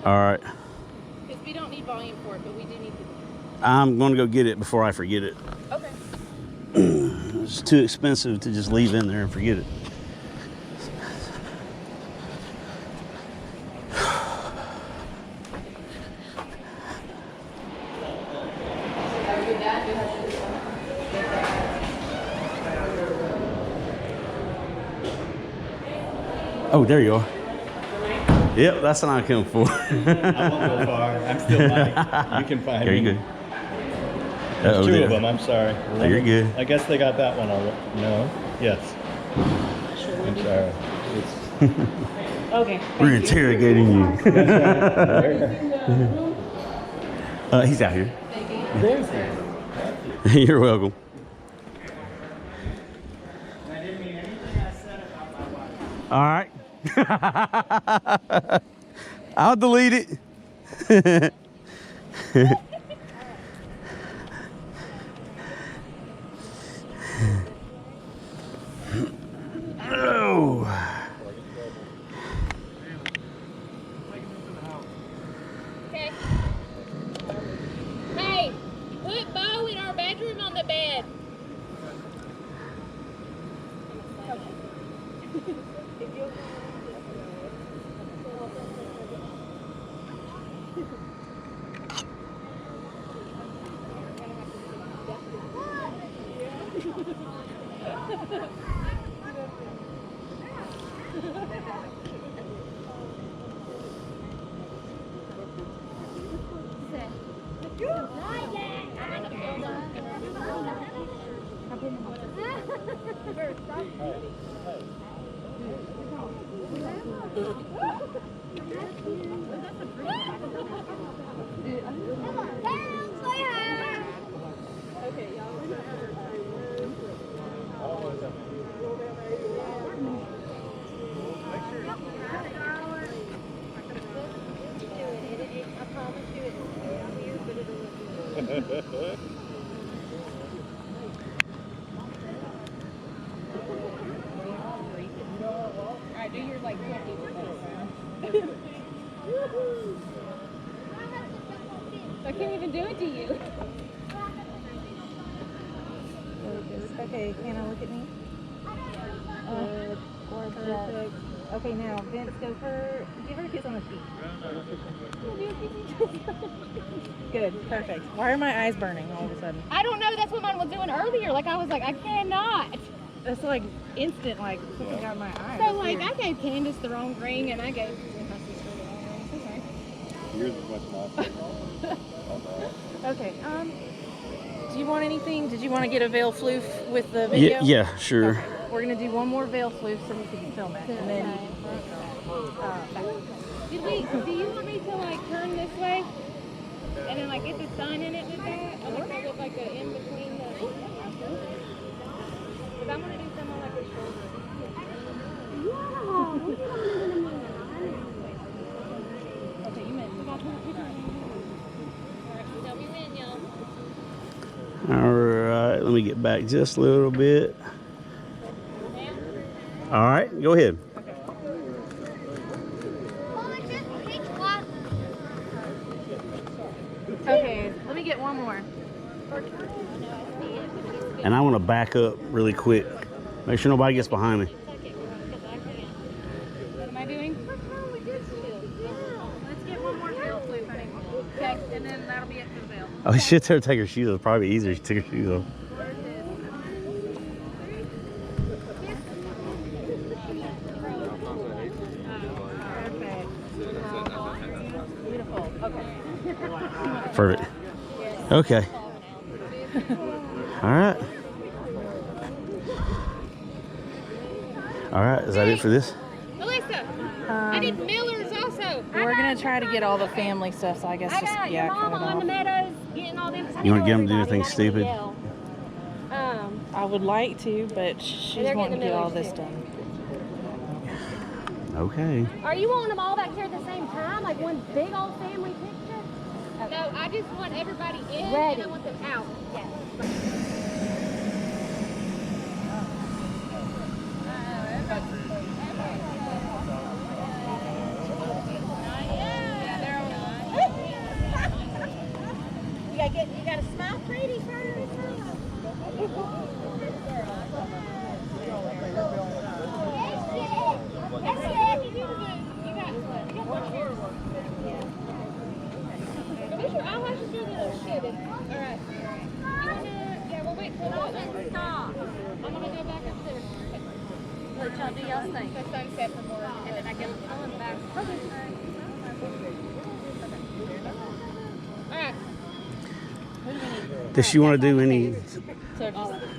All right. Because we don't need volume for it, but we do need the... I'm going to go get it before I forget it. Okay. It's too expensive to just leave in there and forget it. Oh, there you are. Yep, that's what I'm coming for. I won't go far. I'm still Mike. You can find Here me. you go. There's two of them. I'm sorry. Oh, you're good. I guess they got that one already. No. Yes. I'm sorry. Okay. We're interrogating you. He's out here. There's he. You're welcome. All right. I'll delete it. Oh. Okay. Hey, put Bo in our bedroom on the bed. Alright, do your like 20 I can't even do it to you. Okay, can I look at me? Perfect. Okay, now Vince, give her a kiss on the cheek. Good, perfect. Why are my eyes burning all of a sudden? I don't know, that's what mine was doing earlier. Like I was like, I cannot. It's like instant, like something got in my eyes. So like I gave Candace the wrong ring and I gave my sister the wrong ring. It's okay. Yours is much nicer. Okay, do you want anything? Did you want to get a veil floof with the video? Yeah, sure. Okay. We're gonna do one more veil floof so we can film it, and then. Do you want me to like turn this way and then like get the sun in it with that? Or like have it like a in between the. Because I'm gonna do some on like the shoulder. Okay, you meant we got to put a picture in. Alright, tell me when, y'all. All right, let me get back just a little bit. All right, go ahead. Okay, let me get one more. And I want to back up really quick. Make sure nobody gets behind me. What am I doing? Let's get one more veil floof, honey. Okay, and then that'll be it for the veil. Oh, shit, there, take her shoes off. Probably easier if she took her shoes off. Beautiful. Okay. Perfect. Okay. All right. All right, is that it for this? Melissa, I need Millers also. We're gonna try to get all the family stuff, so I guess I just got yeah, your cut mama it on the off. meadows getting all them. You want to get them to do anything stupid? I would like to, but she's they're wanting to getting get all the this millers, done. Okay. Are you wanting them all back here at the same time, like one big old family picture? No, I just want everybody in Ready. and I want them out. Yes. Yeah, they're Alright. Yeah, we'll wait till stop. I'm gonna go back upstairs. Let y'all do y'all's thing. The sunset for more. And then I guess I'll come back. Alright. Does she want to do any? So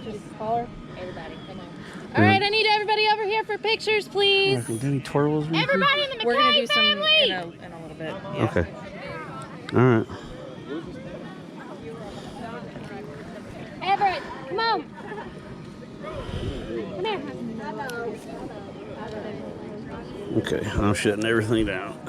just call her. Everybody, come on. All right, I need everybody over here for pictures, please. Do any twirls? or anything? Everybody in the We're gonna McKay do some family! in a little bit. Yeah. Okay. All right. Everett, come on. Come here. Okay. I'm shutting everything down.